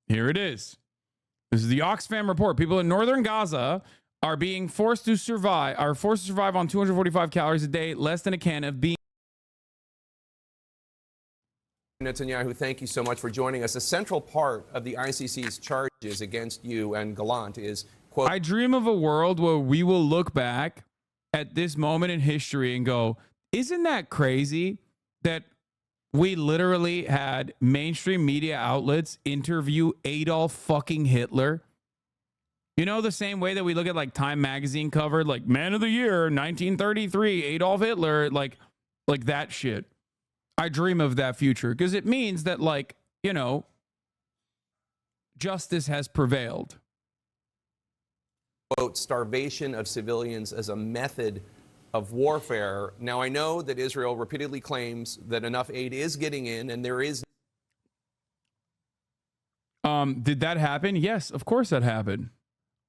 Here it is. This is the Oxfam report. People in northern Gaza are forced to survive on 245 calories a day, less than a can of beans. Netanyahu, thank you so much for joining us. A central part of the ICC's charges against you and Gallant is, quote, I dream of a world where we will look back at this moment in history and go, isn't that crazy that we literally had mainstream media outlets interview Adolf fucking Hitler? You know, the same way that we look at like Time magazine covered like Man of the Year 1933 Adolf Hitler, like that shit. I dream of that future because it means that, like, you know, justice has prevailed. Quote, starvation of civilians as a method of warfare. Now, I know that Israel repeatedly claims that enough aid is getting in and there is. Did that happen? Yes, of course that happened.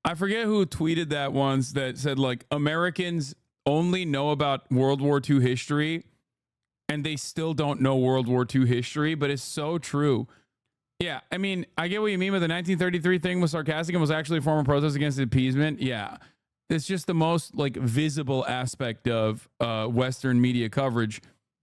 I forget who tweeted that once that said, like, Americans only know about World War II history and they still don't know World War II history, but it's so true. Yeah, I mean, I get what you mean, but the 1933 thing was sarcastic and was actually a form of protest against appeasement. Yeah, it's just the most, like, visible aspect of Western media coverage.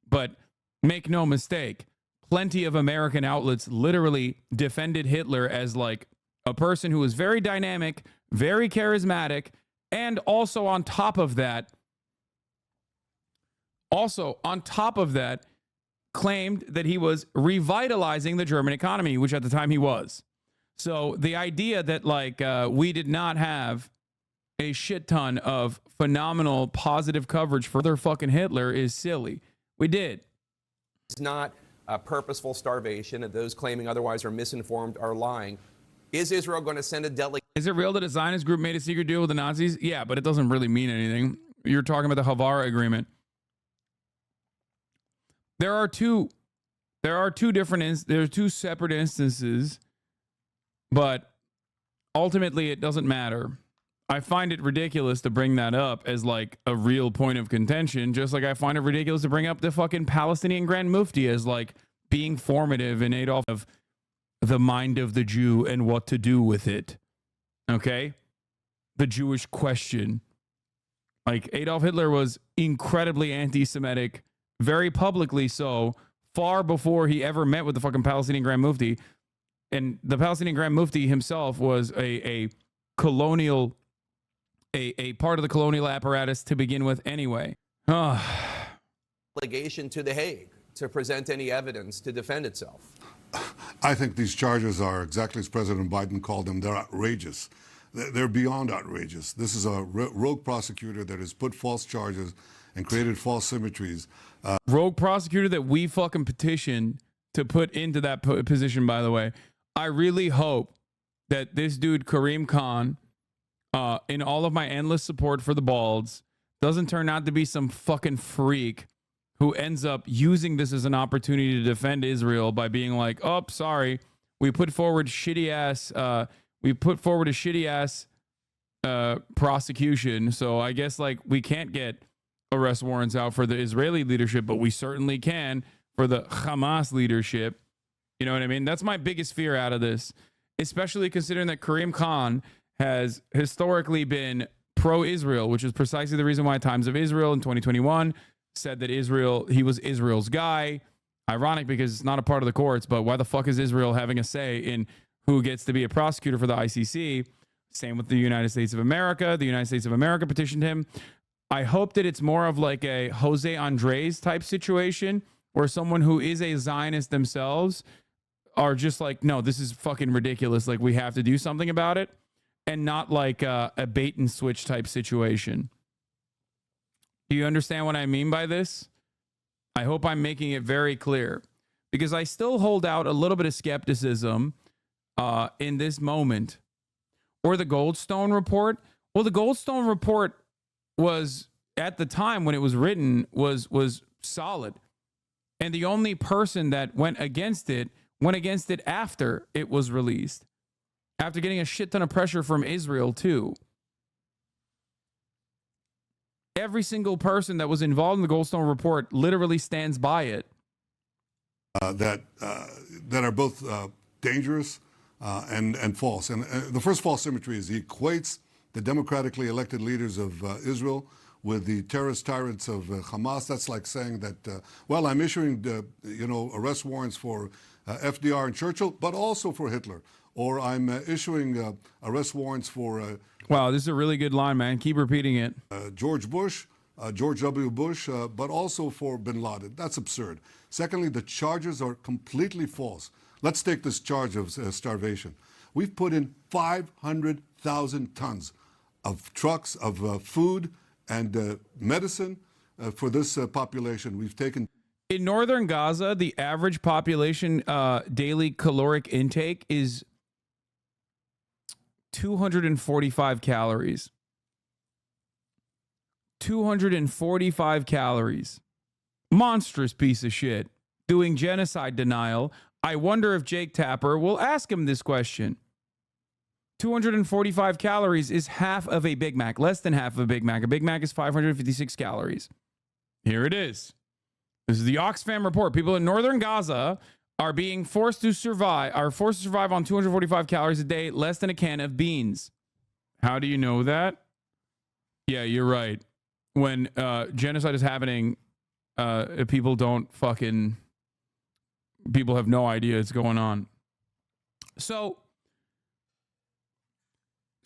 But make no mistake, plenty of American outlets literally defended Hitler as, like, a person who was very dynamic, very charismatic, and also on top of that, claimed that he was revitalizing the German economy, which at the time he was. So the idea that, like, we did not have a shit ton of phenomenal positive coverage for their fucking Hitler is silly. We did. It's not a purposeful starvation, and those claiming otherwise are misinformed, are lying. Is Israel going to send a delegation? Is it real that a Zionist group made a secret deal with the Nazis? Yeah, but it doesn't really mean anything. You're talking about the Havara agreement. There are two separate instances, but ultimately it doesn't matter. I find it ridiculous to bring that up as, like, a real point of contention, just like I find it ridiculous to bring up the fucking Palestinian Grand Mufti as, like, being formative in Adolf of the mind of the Jew and what to do with it. Okay? The Jewish question. Like, Adolf Hitler was incredibly anti-Semitic, very publicly so, far before he ever met with the fucking Palestinian Grand Mufti. And the Palestinian Grand Mufti himself was a colonial, a part of the colonial apparatus to begin with anyway. Delegation to The Hague to present any evidence to defend itself? I think these charges are exactly as President Biden called them. They're outrageous. They're beyond outrageous. This is a rogue prosecutor that has put false charges and created false symmetries. Rogue prosecutor that we fucking petitioned to put into that position, by the way. I really hope that this dude, Kareem Khan, in all of my endless support for the Balds, doesn't turn out to be some fucking freak who ends up using this as an opportunity to defend Israel by being like, oh, sorry, we put forward a shitty ass prosecution. So I guess, like, we can't get arrest warrants out for the Israeli leadership, but we certainly can for the Hamas leadership. You know what I mean? That's my biggest fear out of this, especially considering that Kareem Khan has historically been pro-Israel, which is precisely the reason why Times of Israel in 2021 said that he was Israel's guy. Ironic because it's not a part of the courts, but why the fuck is Israel having a say in who gets to be a prosecutor for the ICC? Same with the United States of America. The United States of America petitioned him. I hope that it's more of like a Jose Andres type situation where someone who is a Zionist themselves are just like, no, this is fucking ridiculous. Like, we have to do something about it, and not like a bait and switch type situation. Do you understand what I mean by this? I hope I'm making it very clear, because I still hold out a little bit of skepticism in this moment. Or the Goldstone report. Well, the Goldstone report was, at the time when it was written, was solid. And the only person that went against it after it was released. After getting a shit ton of pressure from Israel, too. Every single person that was involved in the Goldstone report literally stands by it. That are both dangerous, and false. And the first false symmetry is he equates the democratically elected leaders of Israel with the terrorist tyrants of Hamas. That's like saying that, well, I'm issuing, arrest warrants for FDR and Churchill, but also for Hitler. Or I'm issuing arrest warrants for... wow, this is a really good line, man. Keep repeating it. George Bush, George W. Bush, but also for bin Laden. That's absurd. Secondly, the charges are completely false. Let's take this charge of starvation. We've put in 500,000 tons of trucks of food and medicine for this population. We've taken... In northern Gaza, the average population daily caloric intake is 245 calories. 245 calories. Monstrous piece of shit. Doing genocide denial. I wonder if Jake Tapper will ask him this question. 245 calories is half of a Big Mac, less than half of a Big Mac. A Big Mac is 556 calories. Here it is. This is the Oxfam report. People in northern Gaza are forced to survive on 245 calories a day, less than a can of beans. How do you know that? Yeah, you're right. When genocide is happening, people have no idea it's going on. So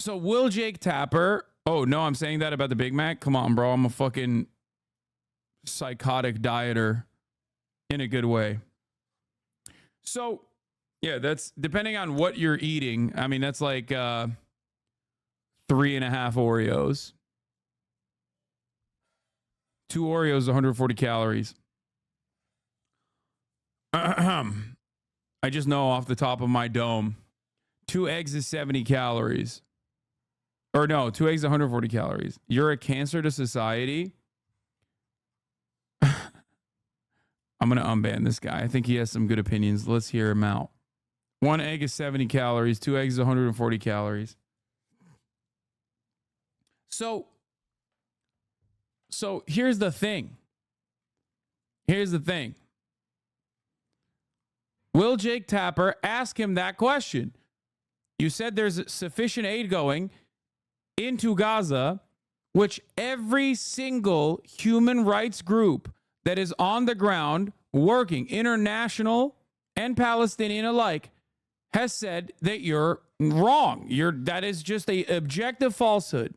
will Jake Tapper... Oh, no, I'm saying that about the Big Mac? Come on, bro. I'm a fucking psychotic dieter in a good way. So, yeah, that's depending on what you're eating. I mean, that's like 3.5 Oreos. 2 Oreos, 140 calories. I just know off the top of my dome. 2 eggs is 70 calories. Or no, 2 eggs, 140 calories. You're a cancer to society. I'm going to unban this guy. I think he has some good opinions. Let's hear him out. 1 egg is 70 calories. 2 eggs is 140 calories. So here's the thing. Will Jake Tapper ask him that question? You said there's sufficient aid going into Gaza, which every single human rights group that is on the ground working, international and Palestinian alike, has said that you're wrong. That is just an objective falsehood.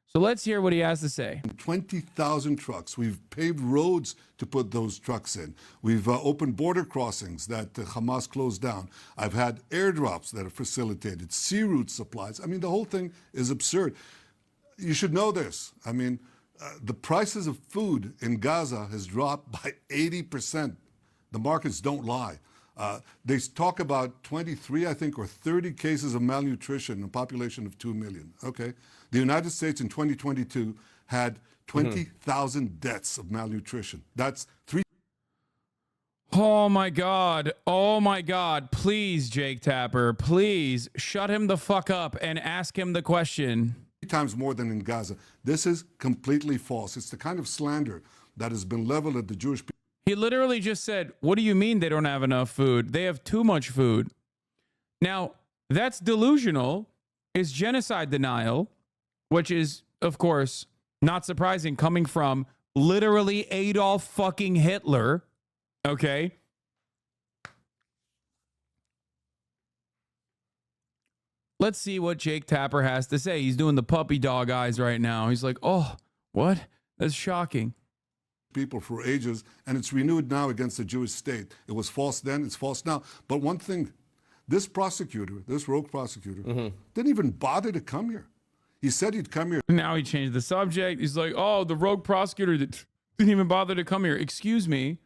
So let's hear what he has to say. 20,000 trucks. We've paved roads to put those trucks in. We've opened border crossings that Hamas closed down. I've had airdrops that have facilitated sea route supplies. I mean, the whole thing is absurd. You should know this. I mean, the prices of food in Gaza has dropped by 80%. The markets don't lie. They talk about 23, I think, or 30 cases of malnutrition in a population of 2 million. Okay. The United States in 2022 had 20,000 deaths of malnutrition. That's 3. Oh my God. Oh my God. Please, Jake Tapper, please shut him the fuck up and ask him the question. 3 times more than in Gaza. This is completely false. It's the kind of slander that has been leveled at the Jewish people. He literally just said, what do you mean they don't have enough food? They have too much food. Now, that's delusional. It's genocide denial, which is, of course, not surprising coming from literally Adolf fucking Hitler. Okay? Let's see what Jake Tapper has to say. He's doing the puppy dog eyes right now. He's like, oh, what? That's shocking. People for ages, and it's renewed now against the Jewish state. It was false then, it's false now. But one thing, this prosecutor, this rogue prosecutor, didn't even bother to come here. He said he'd come here. Now he changed the subject. He's like, oh, the rogue prosecutor that didn't even bother to come here. Excuse me.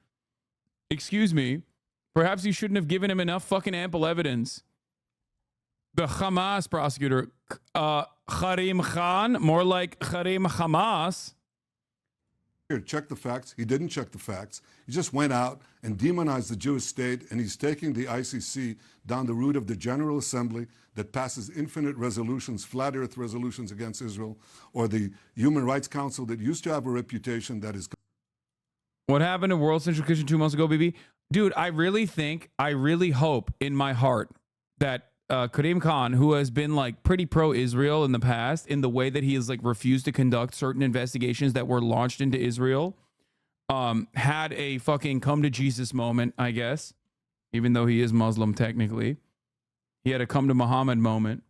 Perhaps you shouldn't have given him enough fucking ample evidence. The Hamas prosecutor, Karim Khan, more like Karim Hamas. Here, check the facts. He didn't check the facts. He just went out and demonized the Jewish state, and he's taking the ICC down the route of the General Assembly that passes infinite resolutions, flat earth resolutions against Israel, or the Human Rights Council that used to have a reputation that is... What happened to World Central Kitchen 2 months ago, BB? Dude, I really hope in my heart that Karim Khan, who has been like pretty pro-Israel in the past in the way that he has like refused to conduct certain investigations that were launched into Israel, had a fucking come to Jesus moment, I guess, even though he is Muslim technically. He had a come to Muhammad moment,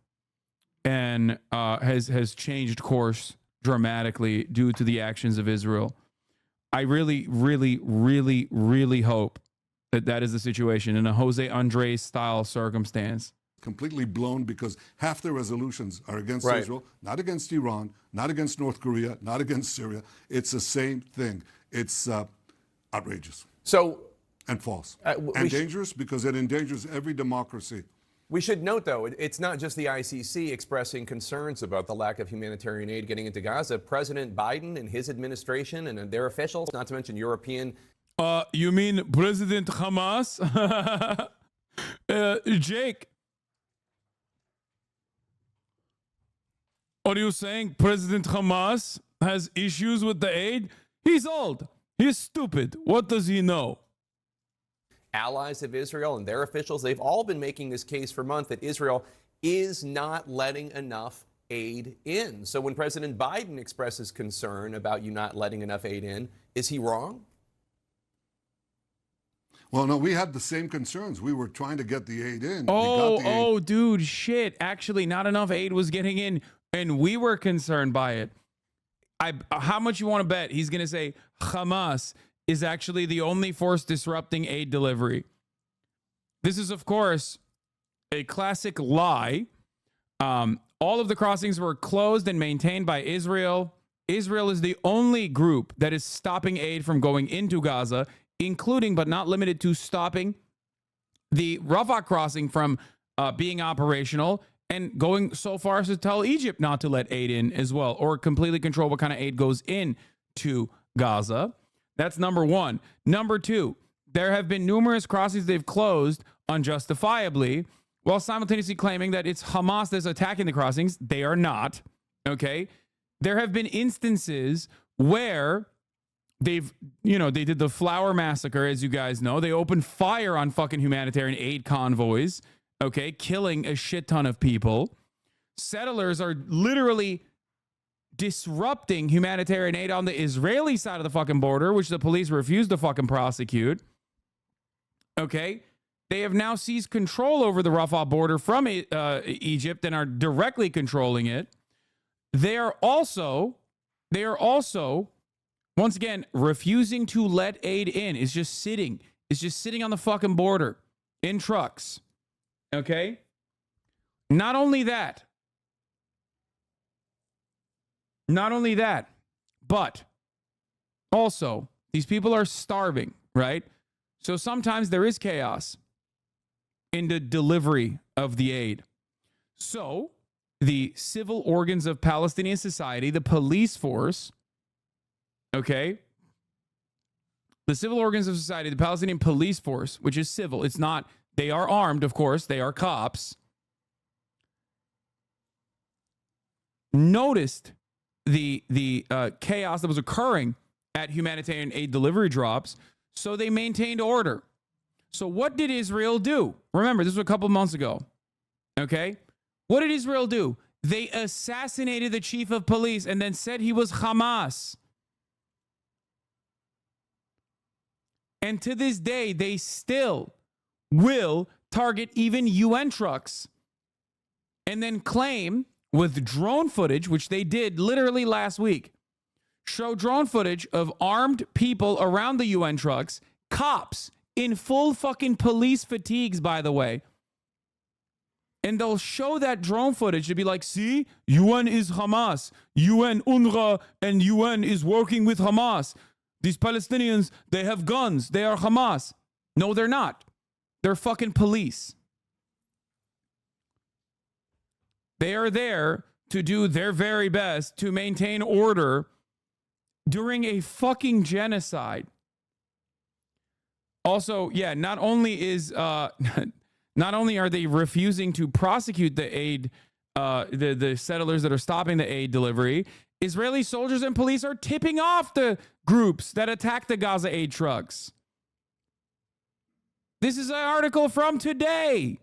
and has changed course dramatically due to the actions of Israel. I really, really, really, really hope that that is the situation in a Jose Andres style circumstance. Completely blown because half the resolutions are against Right. Israel, not against Iran, not against North Korea, not against Syria. It's the same thing. It's outrageous So and false we and sh- dangerous because it endangers every democracy. we should note, though, it's not just the ICC expressing concerns about the lack of humanitarian aid getting into Gaza. President Biden and his administration and their officials, not to mention European. You mean President Hamas? Jake, are you saying President Hamas has issues with the aid? He's old. He's stupid. What does he know? Allies of Israel and their officials, they've all been making this case for months that Israel is not letting enough aid in. So when President Biden expresses concern about you not letting enough aid in, is he wrong? Well, no, we had the same concerns. We were trying to get the aid in. We got the aid. Dude, shit. Actually, not enough aid was getting in, and we were concerned by it. How much you want to bet he's going to say Hamas is actually the only force disrupting aid delivery? This is, of course, a classic lie. All of the crossings were closed and maintained by Israel. Israel is the only group that is stopping aid from going into Gaza, including but not limited to stopping the Rafah crossing from being operational and going so far as to tell Egypt not to let aid in as well, or completely control what kind of aid goes into Gaza. That's number one. Number two, there have been numerous crossings they've closed unjustifiably, while simultaneously claiming that it's Hamas that's attacking the crossings. They are not. Okay. There have been instances where they did the Flower Massacre, as you guys know. They opened fire on fucking humanitarian aid convoys, okay, killing a shit ton of people. Settlers are literally disrupting humanitarian aid on the Israeli side of the fucking border, which the police refuse to fucking prosecute. Okay. They have now seized control over the Rafah border from Egypt and are directly controlling it. They are also, once again, refusing to let aid in. It's just sitting on the fucking border in trucks. Okay. Not only that, but also these people are starving, right? So sometimes there is chaos in the delivery of the aid. So the civil organs of Palestinian society, the police force, okay, the civil organs of society, the Palestinian police force, which is civil, it's not, they are armed, of course, they are cops, noticed the chaos that was occurring at humanitarian aid delivery drops, so they maintained order. So what did Israel do? Remember, this was a couple months ago. Okay? What did Israel do? They assassinated the chief of police and then said he was Hamas. And to this day, they still will target even UN trucks and then claim with drone footage, which they did literally last week, show drone footage of armed people around the UN trucks, cops in full fucking police fatigues, by the way. And they'll show that drone footage to be like, see, UN is Hamas. UN, UNRWA, and UN is working with Hamas. These Palestinians, they have guns. They are Hamas. No, they're not. They're fucking police. They are there to do their very best to maintain order during a fucking genocide. Also, yeah, not only are they refusing to prosecute the aid, the settlers that are stopping the aid delivery, Israeli soldiers and police are tipping off the groups that attack the Gaza aid trucks. This is an article from today.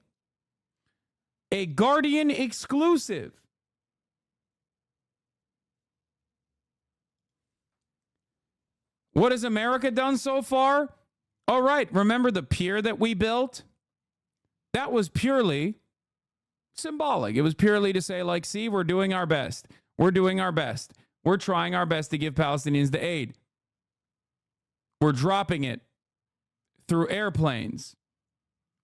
A Guardian exclusive. What has America done so far? All right, remember the pier that we built? That was purely symbolic. It was purely to say, like, see, we're doing our best. We're doing our best. We're trying our best to give Palestinians the aid. We're dropping it through airplanes.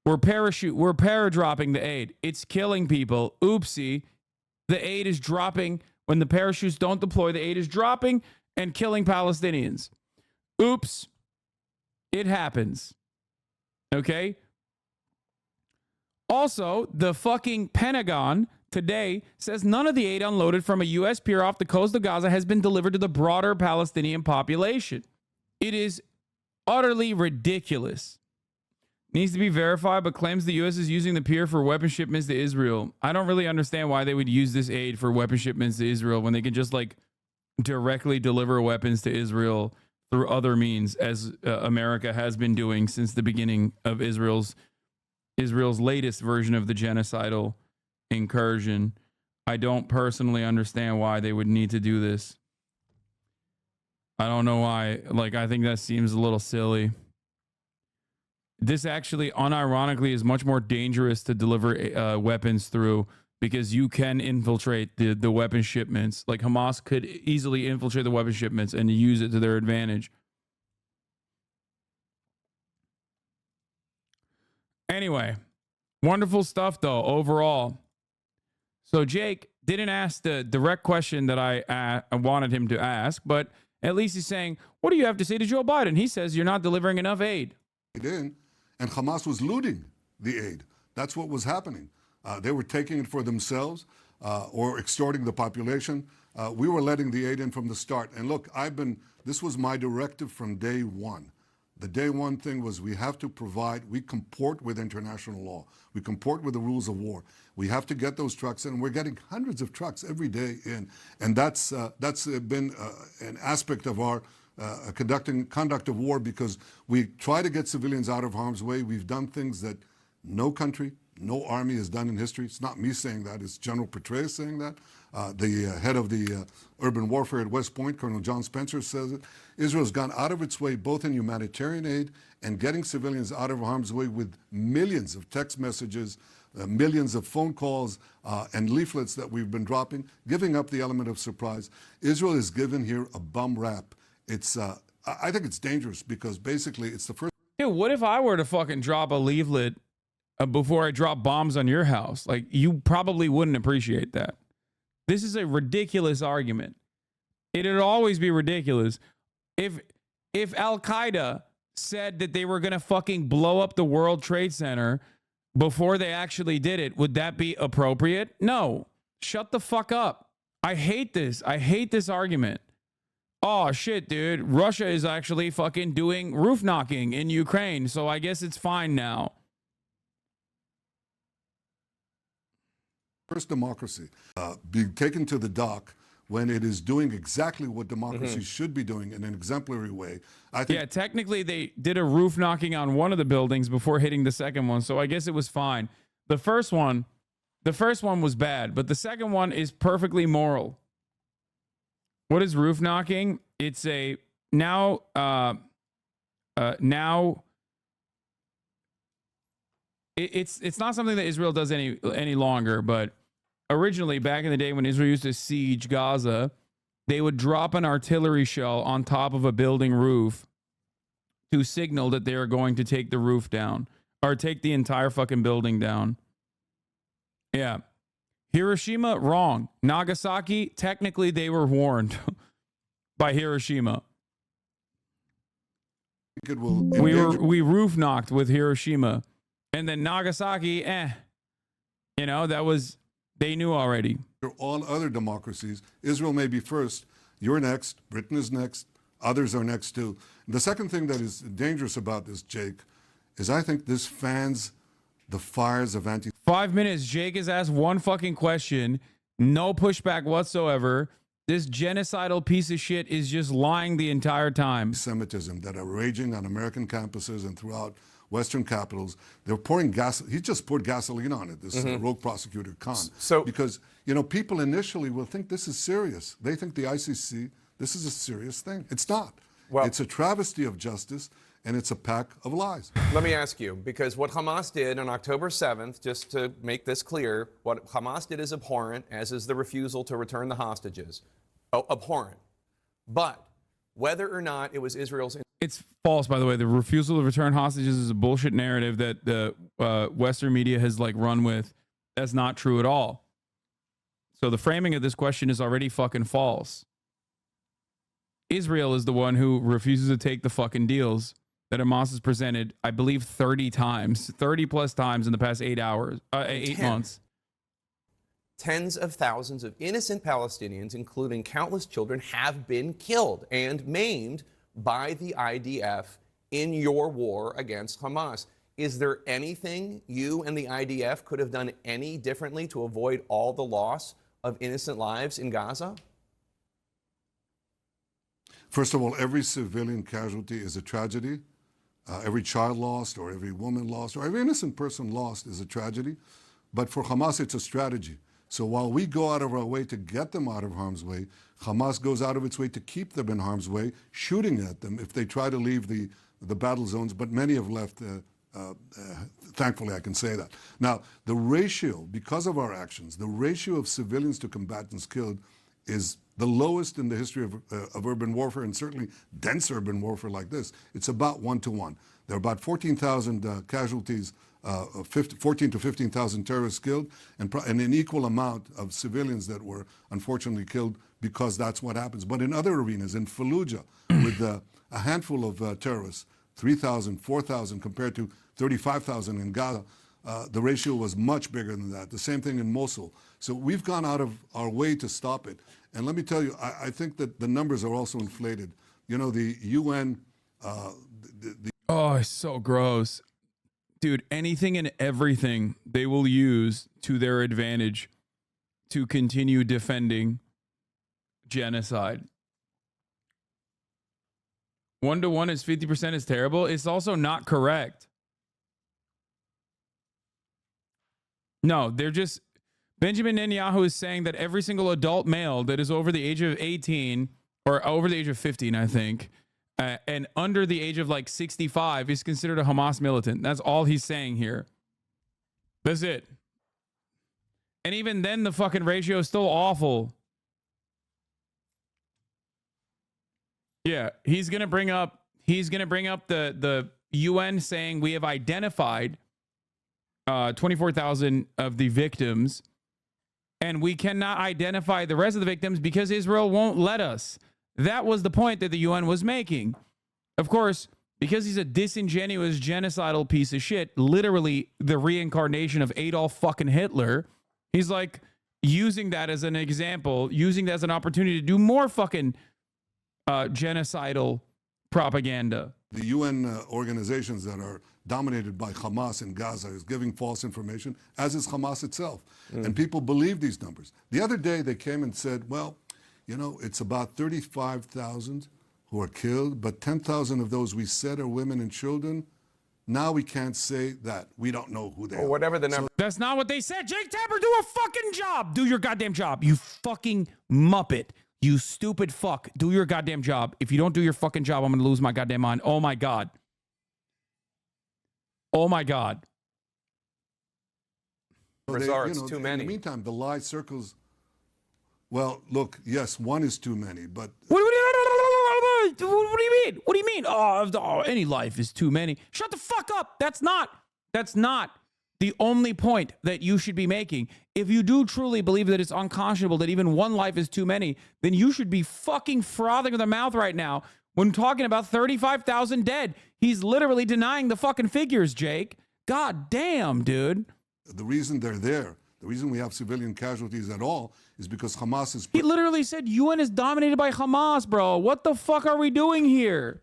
We're paradropping the aid. It's killing people. Oopsie. The aid is dropping. When the parachutes don't deploy, the aid is dropping and killing Palestinians. Oops. It happens. Okay? Also, the fucking Pentagon today says none of the aid unloaded from a U.S. pier off the coast of Gaza has been delivered to the broader Palestinian population. It is utterly ridiculous. Needs to be verified, but claims the U.S. is using the pier for weapon shipments to Israel. I don't really understand why they would use this aid for weapon shipments to Israel when they can just like directly deliver weapons to Israel through other means, as America has been doing since the beginning of Israel's latest version of the genocidal incursion. I don't personally understand why they would need to do this. I don't know why. Like, I think that seems a little silly. This actually, unironically, is much more dangerous to deliver weapons through, because you can infiltrate the weapon shipments. Like, Hamas could easily infiltrate the weapon shipments and use it to their advantage. Anyway, wonderful stuff, though, overall. So Jake didn't ask the direct question that I wanted him to ask, but at least he's saying, what do you have to say to Joe Biden? He says you're not delivering enough aid. And Hamas was looting the aid. That's what was happening. They were taking it for themselves or extorting the population. We were letting the aid in from the start. And look, this was my directive from day one. The day one thing was we have to we comport with international law. We comport with the rules of war. We have to get those trucks in. And we're getting hundreds of trucks every day in. And that's been an aspect of our conduct of war, because we try to get civilians out of harm's way. We've done things that no country, no army has done in history. It's not me saying that. It's General Petraeus saying that. The head of the urban warfare at West Point, Colonel John Spencer, says it. Israel's gone out of its way both in humanitarian aid and getting civilians out of harm's way with millions of text messages, millions of phone calls and leaflets that we've been dropping, giving up the element of surprise. Israel is given here a bum rap. I think it's dangerous, because basically it's the first. Dude, what if I were to fucking drop a leaflet before I drop bombs on your house? Like, you probably wouldn't appreciate that. This is a ridiculous argument. It'd always be ridiculous. If Al-Qaeda said that they were going to fucking blow up the World Trade Center before they actually did it, would that be appropriate? No. Shut the fuck up. I hate this. I hate this argument. Oh, shit, dude. Russia is actually fucking doing roof knocking in Ukraine, so I guess it's fine now. First democracy being taken to the dock when it is doing exactly what democracy should be doing in an exemplary way. I think. Yeah, technically they did a roof knocking on one of the buildings before hitting the second one, so I guess it was fine. The first one was bad, but the second one is perfectly moral. What is roof knocking? It's a now it's not something that Israel does any longer, but originally back in the day when Israel used to siege Gaza, they would drop an artillery shell on top of a building roof to signal that they are going to take the roof down or take the entire fucking building down. Yeah. Hiroshima, wrong. Nagasaki, technically they were warned by Hiroshima. We roof knocked with Hiroshima, and then Nagasaki, that was, they knew already. All other democracies, Israel may be first, you're next, Britain is next, others are next too. The second thing that is dangerous about this, Jake, is I think this fans the fires of 5 minutes. Jake has asked one fucking question. No pushback whatsoever. This genocidal piece of shit is just lying the entire time. Anti-Semitism that are raging on American campuses and throughout Western capitals. They're pouring gas. He just poured gasoline on it, this rogue prosecutor, Khan. So, because, you know, people initially will think this is serious. They think the ICC, this is a serious thing. It's not. Well, it's a travesty of justice, and it's a pack of lies. let me ask you, because what Hamas did on October 7th, just to make this clear, what Hamas did is abhorrent, as is the refusal to return the hostages. Oh, abhorrent. But whether or not it was Israel's... It's false, by the way. The refusal to return hostages is a bullshit narrative that the Western media has like run with. That's not true at all. So the framing of this question is already fucking false. Israel is the one who refuses to take the fucking deals that Hamas has presented, I believe 30 times, 30 plus times in the past 8 months. Tens of thousands of innocent Palestinians, including countless children, have been killed and maimed by the IDF in your war against Hamas. Is there anything you and the IDF could have done any differently to avoid all the loss of innocent lives in Gaza? First of all, every civilian casualty is a tragedy. Every child lost, or every woman lost, or every innocent person lost is a tragedy. But for Hamas, it's a strategy. So while we go out of our way to get them out of harm's way, Hamas goes out of its way to keep them in harm's way, shooting at them if they try to leave the battle zones, but many have left, thankfully I can say that. Now, the ratio, because of our actions, the ratio of civilians to combatants killed is the lowest in the history of urban warfare, and certainly dense urban warfare like this. It's about 1 to 1. There are about 14,000 casualties, 14 to 15,000 terrorists killed, and an equal amount of civilians that were unfortunately killed, because that's what happens. But in other arenas, in Fallujah, with a handful of terrorists, 3,000, 4,000 compared to 35,000 in Gaza, the ratio was much bigger than that. The same thing in Mosul. So we've gone out of our way to stop it. And let me tell you, I think that the numbers are also inflated. You know, the UN... Oh, it's so gross. Dude, anything and everything they will use to their advantage to continue defending genocide. 1 to 1 is 50% is terrible. It's also not correct. No, they're just... Benjamin Netanyahu is saying that every single adult male that is over the age of 18 or over the age of 15, I think, and under the age of like 65 is considered a Hamas militant. That's all he's saying here. That's it. And even then, the fucking ratio is still awful. Yeah, he's gonna bring up the UN saying we have identified 24,000 of the victims, and we cannot identify the rest of the victims because Israel won't let us. That was the point that the UN was making. Of course, because he's a disingenuous, genocidal piece of shit, literally the reincarnation of Adolf fucking Hitler, he's like using that as an example, using that as an opportunity to do more fucking genocidal propaganda. The UN organizations that are dominated by Hamas in Gaza is giving false information, as is Hamas itself. And people believe these numbers. The other day they came and said, well, you know, it's about 35,000 who are killed, but 10,000 of those we said are women and children. Now we can't say that. We don't know who they are. Whatever the number. That's not what they said. Jake Tapper, do a fucking job. Do your goddamn job, you fucking muppet. You stupid fuck. Do your goddamn job. If you don't do your fucking job, I'm going to lose my goddamn mind. Oh, my God. Oh, my God. It's too many. In the meantime, the lie circles. Well, look, yes, 1 is too many, but... What do you mean? What do you mean? Oh, any life is too many. Shut the fuck up. That's not the only point that you should be making. If you do truly believe that it's unconscionable that even 1 life is too many, then you should be fucking frothing with the mouth right now when talking about 35,000 dead. He's literally denying the fucking figures, Jake. God damn, dude. The reason they're there, the reason we have civilian casualties at all, is because Hamas is... He literally said UN is dominated by Hamas, bro. What the fuck are we doing here?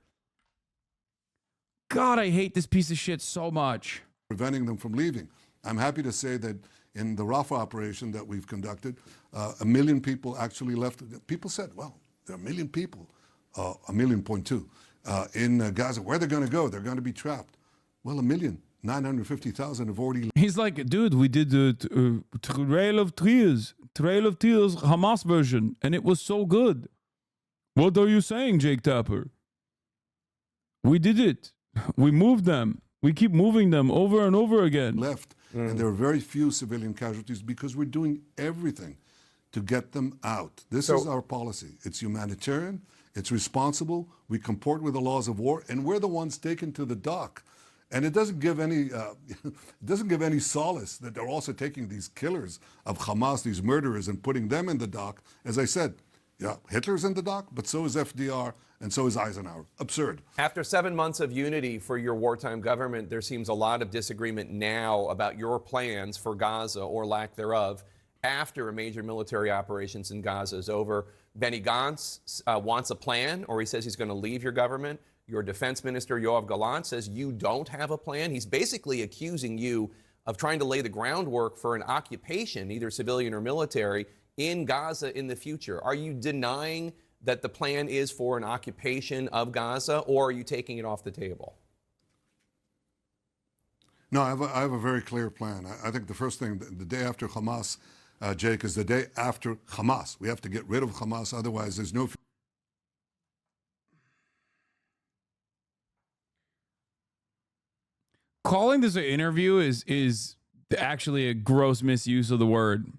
God, I hate this piece of shit so much. Preventing them from leaving. I'm happy to say that in the Rafah operation that we've conducted, 1 million people actually left. People said, well, there are 1 million people, 1.2 million in Gaza. Where are they going to go? They're going to be trapped. Well, 1,950,000 have already. He's like, dude, we did the Trail of Tears, Hamas version, and it was so good. What are you saying, Jake Tapper? We did it. We moved them. We keep moving them over and over again. Left, and there are very few civilian casualties because we're doing everything to get them out. This is our policy. It's humanitarian. It's responsible. We comport with the laws of war, and we're the ones taken to the dock. And it doesn't give any solace that they're also taking these killers of Hamas, these murderers, and putting them in the dock. As I said, yeah, Hitler's in the dock, but so is FDR, and so is Eisenhower. Absurd. After 7 months of unity for your wartime government, there seems a lot of disagreement now about your plans for Gaza, or lack thereof, after a major military operations in Gaza is over. Benny Gantz wants a plan, or he says he's going to leave your government. Your defense minister, Yoav Gallant, says you don't have a plan. He's basically accusing you of trying to lay the groundwork for an occupation, either civilian or military, in Gaza in the future. Are you denying that the plan is for an occupation of Gaza, or are you taking it off the table? No, I have a very clear plan. I think the first thing, the day after Hamas, Jake, is the day after Hamas. We have to get rid of Hamas, otherwise there's no... Calling this an interview is actually a gross misuse of the word.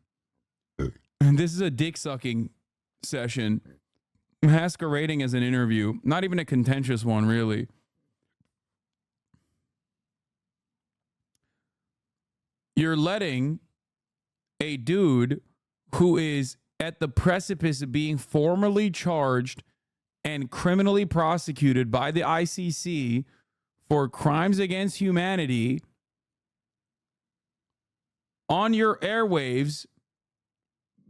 And this is a dick sucking session masquerading as an interview, not even a contentious one, really. You're letting a dude who is at the precipice of being formally charged and criminally prosecuted by the ICC for crimes against humanity on your airwaves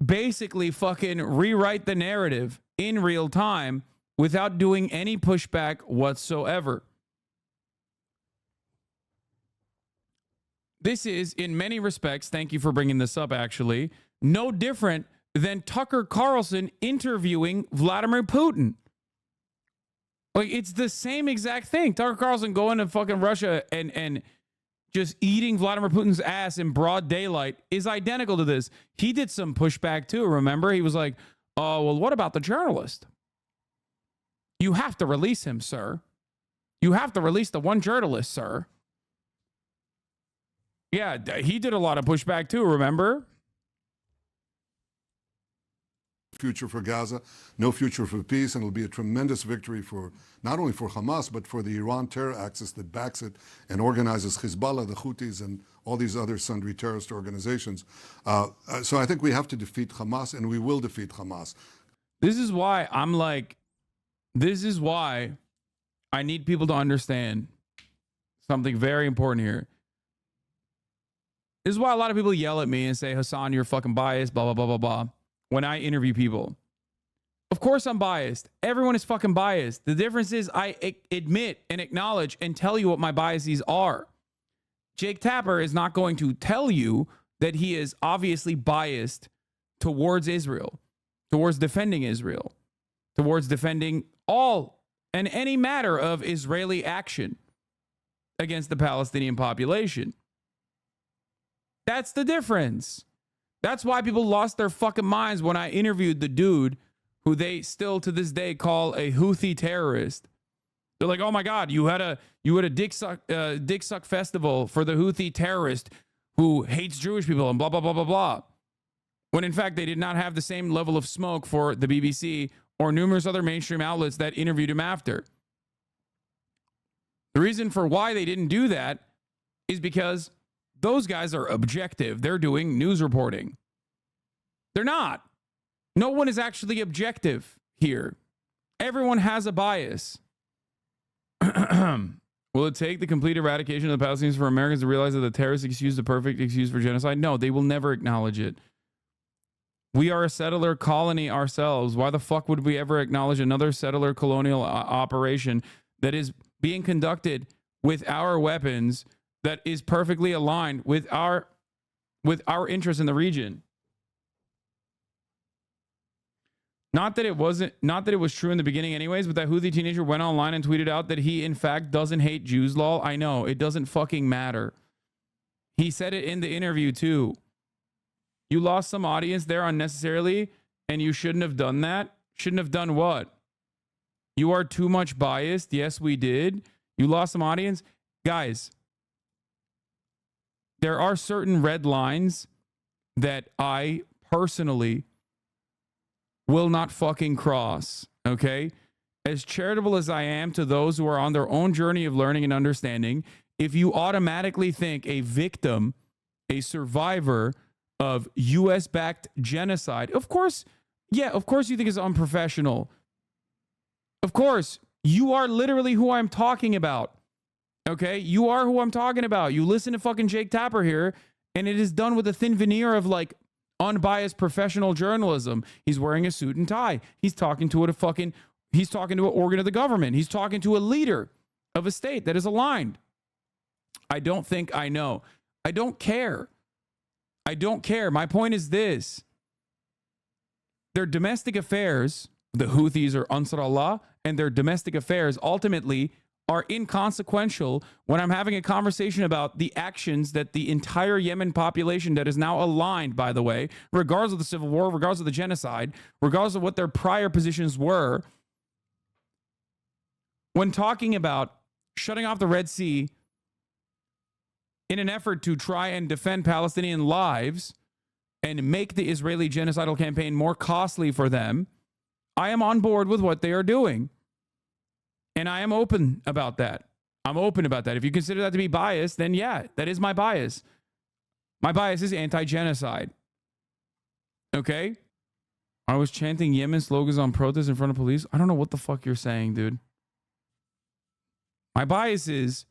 basically fucking rewrite the narrative in real time without doing any pushback whatsoever. This is, in many respects, thank you for bringing this up, actually, no different than Tucker Carlson interviewing Vladimir Putin. Like, it's the same exact thing. Tucker Carlson going to fucking Russia and just eating Vladimir Putin's ass in broad daylight is identical to this. He did some pushback too, remember? He was like, oh, well, what about the journalist? You have to release him, sir. You have to release the one journalist, sir. Yeah, he did a lot of pushback too, remember? Future for Gaza, no future for peace, and it'll be a tremendous victory for not only for Hamas, but for the Iran terror axis that backs it and organizes Hezbollah, the Houthis, and all these other sundry terrorist organizations. So I think we have to defeat Hamas, and we will defeat Hamas. This is why I'm like, this is why I need people to understand something very important here. This is why a lot of people yell at me and say, Hasan, you're fucking biased, blah, blah, blah, blah, blah, when I interview people. Of course I'm biased. Everyone is fucking biased. The difference is I admit and acknowledge and tell you what my biases are. Jake Tapper is not going to tell you that he is obviously biased towards Israel, towards defending Israel, towards defending all and any matter of Israeli action against the Palestinian population. That's the difference. That's why people lost their fucking minds when I interviewed the dude who they still to this day call a Houthi terrorist. They're like, oh my God, you had a dick suck festival for the Houthi terrorist who hates Jewish people and blah, blah, blah, blah, blah. When in fact, they did not have the same level of smoke for the BBC or numerous other mainstream outlets that interviewed him after. The reason for why they didn't do that is because those guys are objective. They're doing news reporting. They're not. No one is actually objective here. Everyone has a bias. Will it take the complete eradication of the Palestinians for Americans to realize that the terrorist excuse is the perfect excuse for genocide? No, they will never acknowledge it. We are a settler colony ourselves. Why the fuck would we ever acknowledge another settler colonial operation that is being conducted with our weapons, that is perfectly aligned with our interests in the region? Not that it was true in the beginning anyways, but that Houthi teenager went online and tweeted out that he in fact doesn't hate Jews, lol. I know, it doesn't fucking matter. He said it in the interview too. You lost some audience there unnecessarily, and you shouldn't have done that. Shouldn't have done what? You are too much biased. Yes, we did. You lost some audience. Guys, there are certain red lines that I personally will not fucking cross, okay? As charitable as I am to those who are on their own journey of learning and understanding, if you automatically think a victim, a survivor of US-backed genocide, of course you think it's unprofessional. Of course, you are literally who I'm talking about, okay? You are who I'm talking about. You listen to fucking Jake Tapper here, and it is done with a thin veneer of like unbiased professional journalism. He's wearing a suit and tie. He's talking to an organ of the government. He's talking to a leader of a state that is aligned. I don't think I know. I don't care. I don't care. My point is this. Their domestic affairs, the Houthis or Ansar Allah, and their domestic affairs ultimately are inconsequential when I'm having a conversation about the actions that the entire Yemen population that is now aligned, by the way, regardless of the civil war, regardless of the genocide, regardless of what their prior positions were, when talking about shutting off the Red Sea in an effort to try and defend Palestinian lives and make the Israeli genocidal campaign more costly for them, I am on board with what they are doing. And I am open about that. I'm open about that. If you consider that to be biased, then yeah, that is my bias. My bias is anti-genocide. Okay? I was chanting Yemen slogans on protests in front of police. I don't know what the fuck you're saying, dude. My biases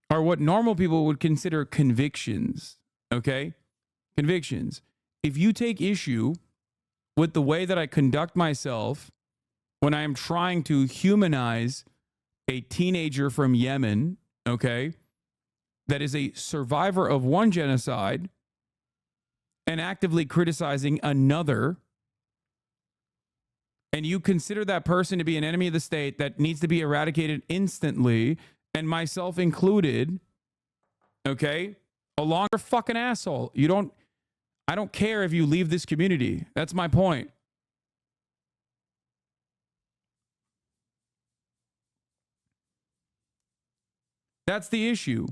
are what normal people would consider convictions. Okay? Convictions. If you take issue with the way that I conduct myself when I am trying to humanize a teenager from Yemen, okay, that is a survivor of one genocide and actively criticizing another, and you consider that person to be an enemy of the state that needs to be eradicated instantly, and myself included, okay, a longer fucking asshole. I don't care if you leave this community. That's my point. That's the issue.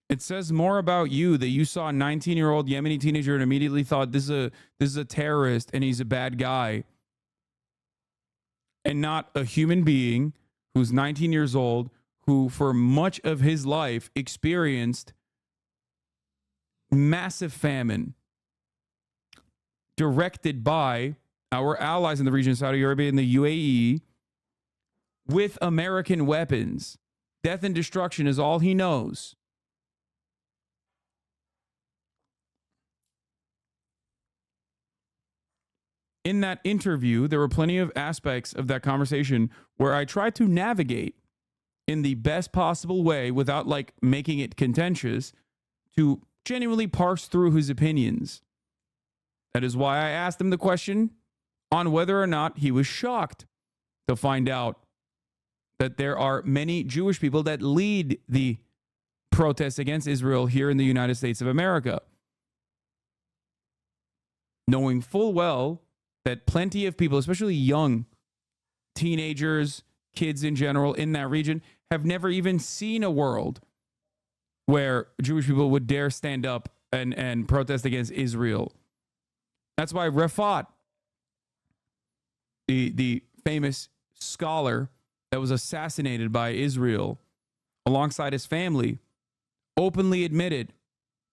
It says more about you that you saw a 19-year-old Yemeni teenager and immediately thought this is a terrorist and he's a bad guy, and not a human being who's 19 years old who for much of his life experienced massive famine directed by our allies in the region, Saudi Arabia and the UAE, with American weapons. Death and destruction is all he knows. In that interview, there were plenty of aspects of that conversation where I tried to navigate in the best possible way without like making it contentious to genuinely parse through his opinions. That is why I asked him the question on whether or not he was shocked to find out that there are many Jewish people that lead the protests against Israel here in the United States of America, knowing full well that plenty of people, especially young teenagers, kids in general in that region, have never even seen a world where Jewish people would dare stand up and protest against Israel. That's why Rafat, the famous scholar that was assassinated by Israel alongside his family, openly admitted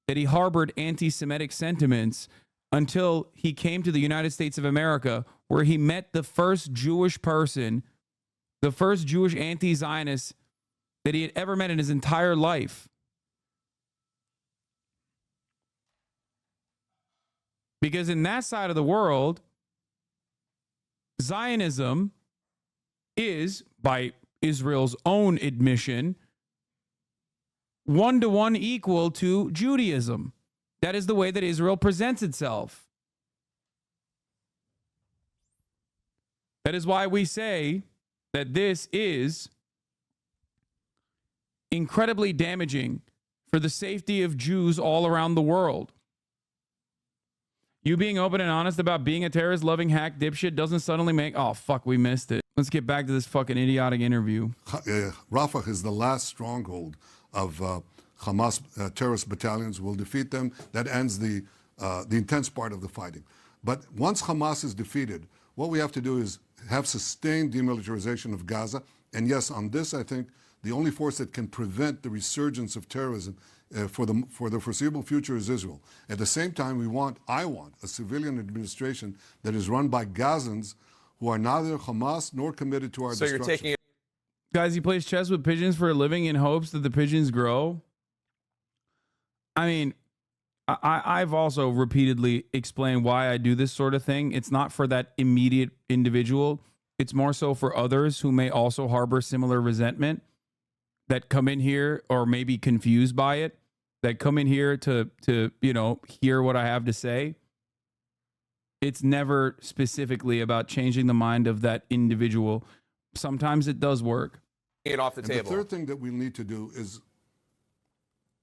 that he harbored anti-Semitic sentiments until he came to the United States of America, where he met the first Jewish person, the first Jewish anti-Zionist that he had ever met in his entire life. Because in that side of the world, Zionism is, by Israel's own admission, 1-to-1 equal to Judaism. That is the way that Israel presents itself. That is why we say that this is incredibly damaging for the safety of Jews all around the world. You being open and honest about being a terrorist-loving hack dipshit doesn't suddenly make... Oh, fuck, we missed it. Let's get back to this fucking idiotic interview. Rafah is the last stronghold of Hamas terrorist battalions. We'll defeat them. That ends the intense part of the fighting. But once Hamas is defeated, what we have to do is have sustained demilitarization of Gaza. And yes, on this, I think the only force that can prevent the resurgence of terrorism for the foreseeable future is Israel. At the same time, I want a civilian administration that is run by Gazans who are neither Hamas nor committed to our destruction. So you're taking it. Guys, he plays chess with pigeons for a living in hopes that the pigeons grow. I mean, I've also repeatedly explained why I do this sort of thing. It's not for that immediate individual. It's more so for others who may also harbor similar resentment that come in here or may be confused by it, that come in here to hear what I have to say. It's never specifically about changing the mind of that individual. Sometimes it does work. It off the and table. The third thing that we need to do is...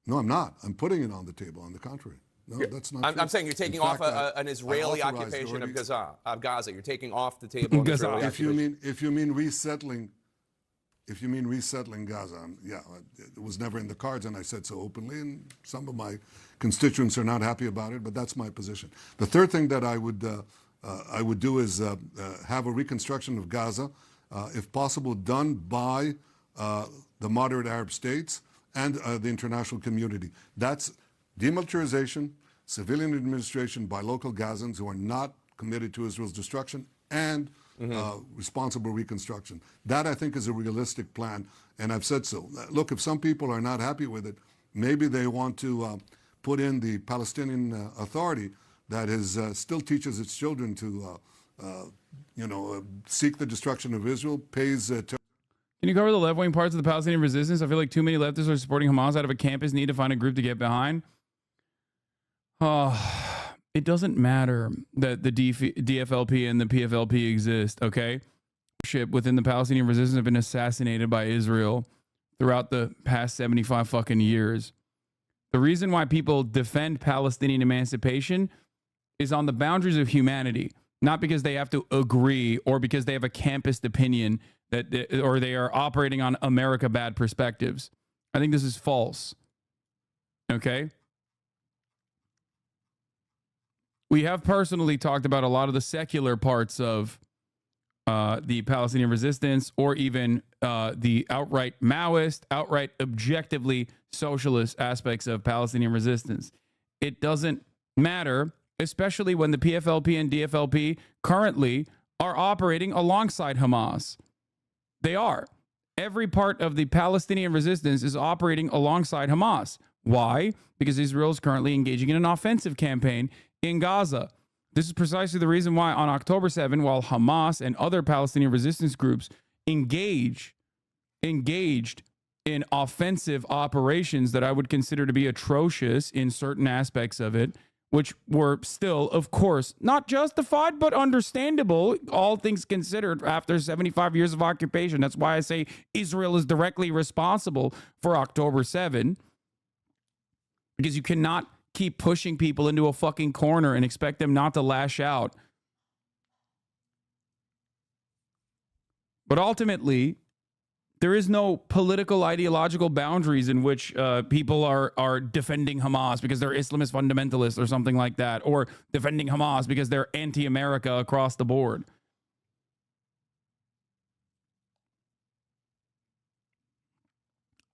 No, I'm not. I'm putting it on the table. On the contrary. No, that's not true. I'm saying you're taking off an Israeli occupation of Gaza. You're taking off the table an Israeli occupation. If you mean resettling Gaza, yeah, it was never in the cards, and I said so openly, and some of my constituents are not happy about it, but that's my position. The third thing that I would do is have a reconstruction of Gaza, if possible, done by the moderate Arab states and the international community. That's demilitarization, civilian administration by local Gazans who are not committed to Israel's destruction, and responsible reconstruction. That, I think, is a realistic plan, and I've said so. Look, if some people are not happy with it, maybe they want to put in the Palestinian Authority that still teaches its children to, seek the destruction of Israel, pays... Can you cover the left-wing parts of the Palestinian resistance? I feel like too many leftists are supporting Hamas out of a campus need to find a group to get behind. It doesn't matter that the DFLP and the PFLP exist, okay? Within the Palestinian resistance have been assassinated by Israel throughout the past 75 fucking years. The reason why people defend Palestinian emancipation is on the boundaries of humanity, not because they have to agree or because they have a campused opinion or they are operating on America bad perspectives. I think this is false. Okay? We have personally talked about a lot of the secular parts of the Palestinian resistance, or even the outright Maoist, outright objectively socialist aspects of Palestinian resistance. It doesn't matter, especially when the PFLP and DFLP currently are operating alongside Hamas. They are. Every part of the Palestinian resistance is operating alongside Hamas. Why? Because Israel is currently engaging in an offensive campaign in Gaza. This is precisely the reason why on October 7, while Hamas and other Palestinian resistance groups engaged in offensive operations that I would consider to be atrocious in certain aspects of it, which were still, of course, not justified, but understandable, all things considered, after 75 years of occupation. That's why I say Israel is directly responsible for October 7, because you cannot keep pushing people into a fucking corner and expect them not to lash out. But ultimately, there is no political ideological boundaries in which people are defending Hamas because they're Islamist fundamentalists or something like that, or defending Hamas because they're anti-America across the board.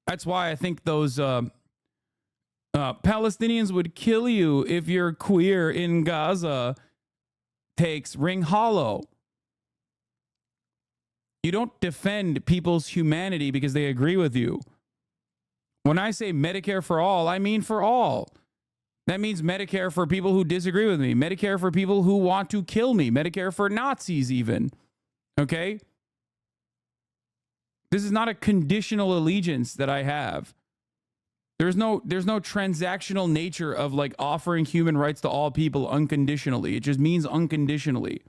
That's why I think those Palestinians would kill you if you're queer in Gaza takes ring hollow. You don't defend people's humanity because they agree with you. When I say Medicare for all, I mean for all. That means Medicare for people who disagree with me, Medicare for people who want to kill me, Medicare for Nazis even. Okay? This is not a conditional allegiance that I have. There's no transactional nature of like offering human rights to all people unconditionally. It just means unconditionally.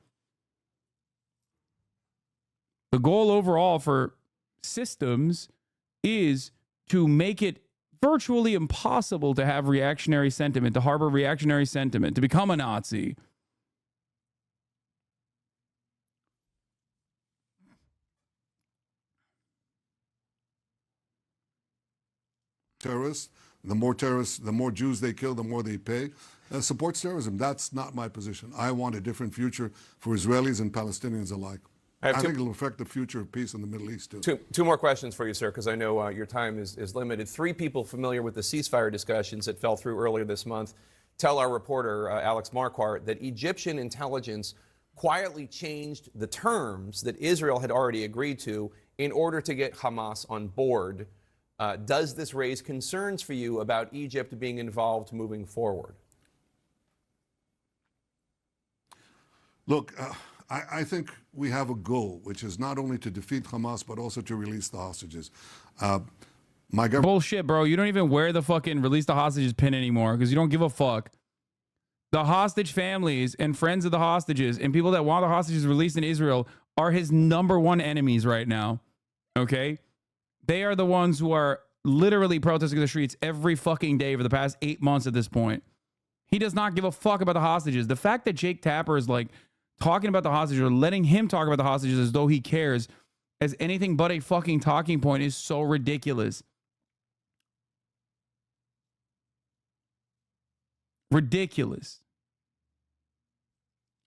The goal overall for systems is to make it virtually impossible to have reactionary sentiment, to harbor reactionary sentiment, to become a Nazi. Terrorists, the more Jews they kill, the more they pay. Supports terrorism. That's not my position. I want a different future for Israelis and Palestinians alike. I think it'll affect the future of peace in the Middle East, too. Two more questions for you, sir, because I know your time is limited. 3 people familiar with the ceasefire discussions that fell through earlier this month tell our reporter, Alex Marquardt, that Egyptian intelligence quietly changed the terms that Israel had already agreed to in order to get Hamas on board. Does this raise concerns for you about Egypt being involved moving forward? Look, I think we have a goal, which is not only to defeat Hamas, but also to release the hostages. My government. Bullshit, bro. You don't even wear the fucking release the hostages pin anymore because you don't give a fuck. The hostage families and friends of the hostages and people that want the hostages released in Israel are his #1 enemies right now. Okay? They are the ones who are literally protesting in the streets every fucking day for the past 8 months at this point. He does not give a fuck about the hostages. The fact that Jake Tapper is like talking about the hostages or letting him talk about the hostages as though he cares as anything but a fucking talking point is so ridiculous. Ridiculous.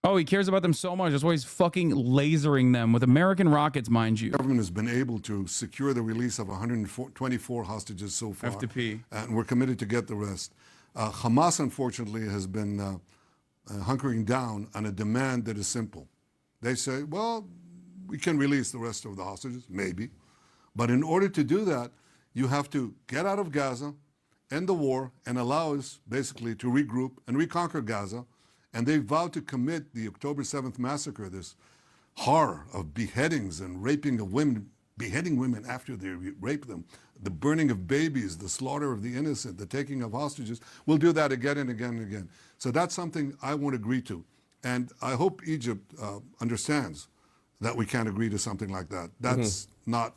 Oh, he cares about them so much. That's why he's fucking lasering them with American rockets, mind you. The government has been able to secure the release of 124 hostages so far. FTP. And we're committed to get the rest. Hamas, unfortunately, has been hunkering down on a demand that is simple. They say, well, we can release the rest of the hostages, maybe. But in order to do that, you have to get out of Gaza, end the war, and allow us basically to regroup and reconquer Gaza. And they vowed to commit the October 7th massacre, this horror of beheadings and raping of women, beheading women after they rape them, the burning of babies, the slaughter of the innocent, the taking of hostages. We'll do that again and again and again. So that's something I won't agree to. And I hope Egypt understands that we can't agree to something like that. That's not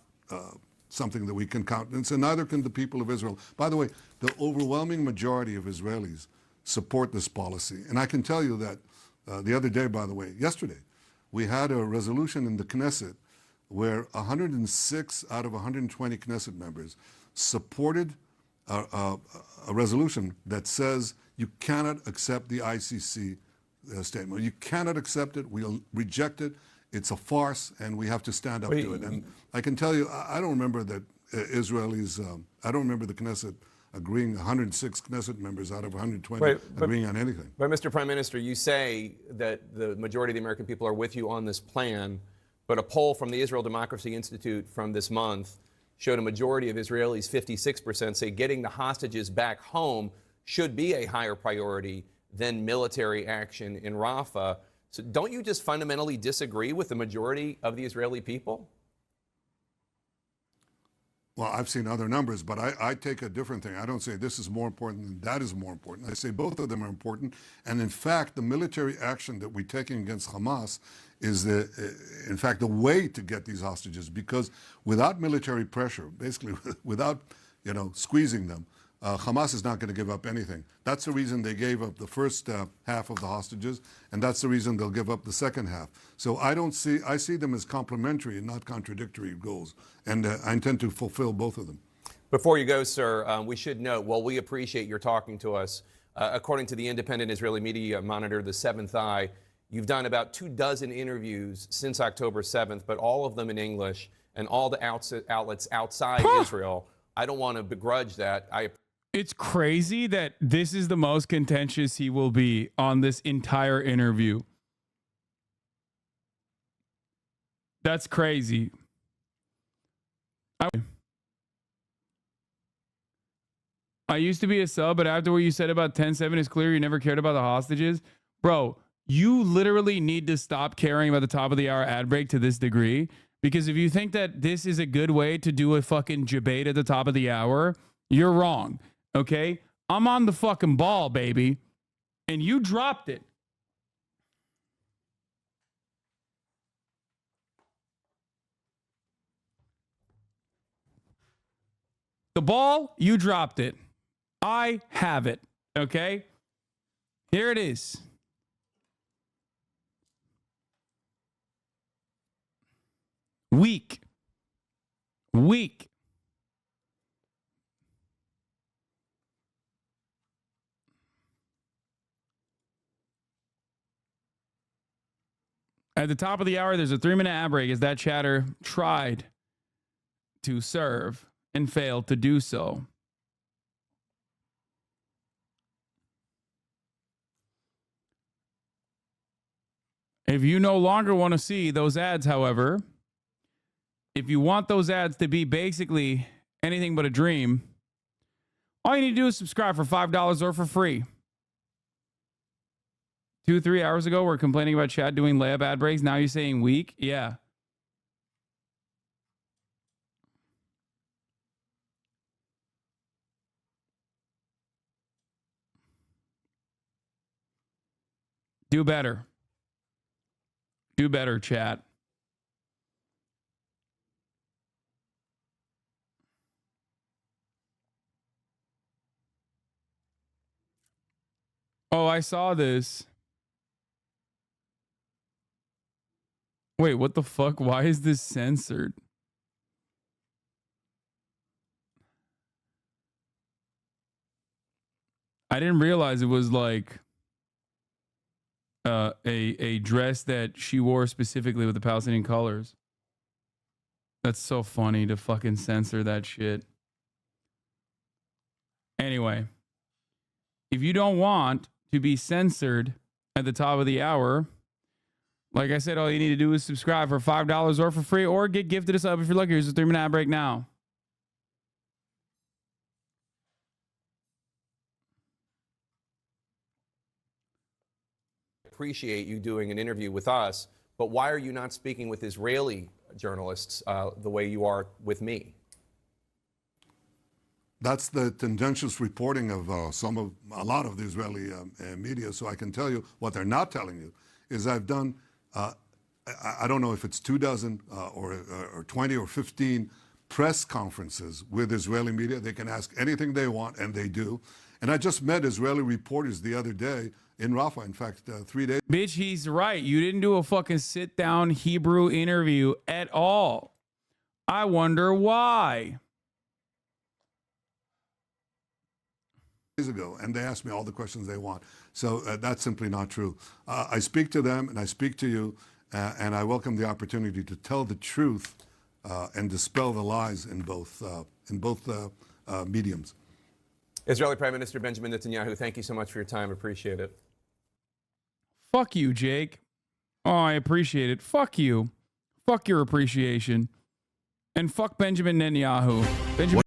something that we can countenance, and neither can the people of Israel. By the way, the overwhelming majority of Israelis support this policy. And I can tell you that the other day, by the way, yesterday, we had a resolution in the Knesset where 106 out of 120 Knesset members supported a resolution that says you cannot accept the ICC statement. You cannot accept it. We'll reject it. It's a farce, and we have to stand up to it. And I can tell you, I don't remember that Israelis, I don't remember the Knesset agreeing, 106 Knesset members out of 120 agreeing on anything. But Mr. Prime Minister, you say that the majority of the American people are with you on this plan, but a poll from the Israel Democracy Institute from this month showed a majority of Israelis, 56%, say getting the hostages back home should be a higher priority than military action in Rafah. So don't you just fundamentally disagree with the majority of the Israeli people? Well, I've seen other numbers, but I take a different thing. I don't say this is more important than that is more important. I say both of them are important. And in fact, the military action that we're taking against Hamas is, in fact, the way to get these hostages, because without military pressure, basically without, squeezing them, Hamas is not going to give up anything. That's the reason they gave up the first half of the hostages, and that's the reason they'll give up the second half. So I see them as complementary and not contradictory goals, and I intend to fulfill both of them. Before you go, sir, we should note, while we appreciate your talking to us, according to the independent Israeli media monitor, the Seventh Eye, you've done about 24 interviews since October 7th, but all of them in English, and all the outlets outside Israel. I don't want to begrudge that. It's crazy that this is the most contentious he will be on this entire interview. That's crazy. I used to be a sub, but after what you said about 10-7, it's clear you never cared about the hostages. Bro, you literally need to stop caring about the top of the hour ad break to this degree. Because if you think that this is a good way to do a fucking debate at the top of the hour, you're wrong. Okay? I'm on the fucking ball, baby. And you dropped it. The ball, you dropped it. I have it. Okay? Here it is. Weak. At the top of the hour, there's a 3-minute ad break as that chatter tried to serve and failed to do so. If you no longer want to see those ads, however, if you want those ads to be basically anything but a dream, all you need to do is subscribe for $5 or for free. 2-3 hours ago, we're complaining about Chad doing layup ad breaks. Now you're saying weak? Yeah. Do better. Do better, chat. Oh, I saw this. Wait, what the fuck? Why is this censored? I didn't realize it was like a dress that she wore specifically with the Palestinian colors. That's so funny to fucking censor that shit. Anyway, if you don't want to be censored at the top of the hour, like I said, all you need to do is subscribe for $5 or for free, or get gifted a sub if you're lucky. Here's a 3-minute ad break now. Appreciate you doing an interview with us, but why are you not speaking with Israeli journalists the way you are with me? That's the tendentious reporting of a lot of the Israeli media. So I can tell you what they're not telling you is I've done, I don't know if it's 24 or 20 or 15 press conferences with Israeli media. They can ask anything they want, and they do. And I just met Israeli reporters the other day in Rafah. In fact, 3 days. Bitch, he's right. You didn't do a fucking sit-down Hebrew interview at all. I wonder why. Ago, and they ask me all the questions they want. So that's simply not true. I speak to them, and I speak to you, and I welcome the opportunity to tell the truth and dispel the lies in both mediums. Israeli Prime Minister Benjamin Netanyahu, thank you so much for your time. Appreciate it. Fuck you, Jake. Oh, I appreciate it. Fuck you. Fuck your appreciation. And fuck Benjamin Netanyahu. Benjamin